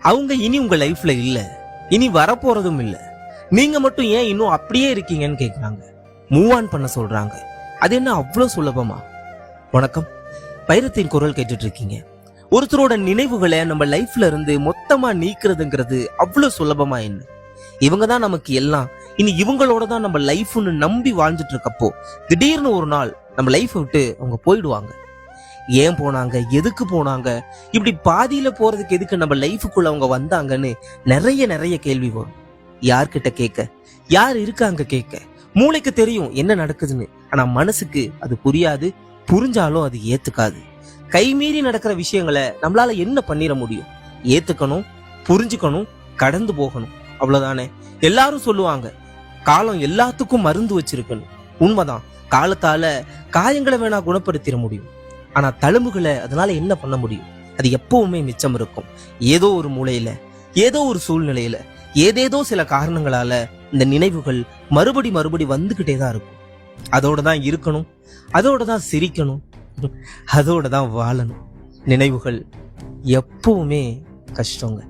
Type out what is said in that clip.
அவங்க இனி உங்க லைஃப்ல இல்ல, இனி வரப்போறதும் இல்ல. நீங்க மட்டும் ஏன் இன்னும் அப்படியே இருக்கீங்கன்னு கேக்குறாங்க. மூவ் ஆன் பண்ண சொல்றாங்க. அது என்ன அவ்வளவு சுலபமா? வணக்கம், வைரத்தின் குரல் கேட்டுட்டு இருக்கீங்க. ஒருத்தரோட நினைவுகளை நம்ம லைஃப்ல இருந்து மொத்தமா நீக்கிறதுங்கிறது அவ்வளவு சுலபமா என்ன? இவங்க தான் நமக்கு எல்லாம், இனி இவங்களோட தான் நம்ம லைஃப்னு நம்பி வாழ்ந்துட்டு இருக்கப்போ திடீர்னு ஒரு நாள் நம்ம லைஃப் விட்டு அவங்க போயிடுவாங்க. ஏன் போனாங்க, எதுக்கு போனாங்க, இப்படி பாதியில போறதுக்கு எதுக்கு நம்ம லைஃபுக்குள்ள அவங்க வந்தாங்கன்னு நிறைய நிறைய கேள்வி வரும். யார்கிட்ட கேட்க, யார் இருக்காங்க கேட்க? மூளைக்கு தெரியும் என்ன நடக்குதுன்னு, ஆனா மனசுக்கு அது புரியாது. புரிஞ்சாலும் அது ஏத்துக்காது. கைமீறி நடக்கிற விஷயங்களை நம்மளால என்ன பண்ணிட முடியும்? ஏத்துக்கணும், புரிஞ்சுக்கணும், கடந்து போகணும், அவ்வளவுதானே. எல்லாரும் சொல்லுவாங்க காலம் எல்லாத்துக்கும் மருந்து வச்சிருக்குன்னு. உண்மைதான், காலத்தால காயங்களை வேணா குணப்படுத்திட முடியும், ஆனா தழும்புகளை அதனால என்ன பண்ண முடியும்? அது எப்பவுமே மிச்சம் இருக்கும். ஏதோ ஒரு மூலையில, ஏதோ ஒரு சூழ்நிலையில, ஏதேதோ சில காரணங்களால இந்த நினைவுகள் மறுபடி வந்துகிட்டே தான் இருக்கும். அதோட தான் இருக்கணும், அதோட தான் சிரிக்கணும், அதோட தான் வாழணும். நினைவுகள் எப்பவுமே கஷ்டங்க.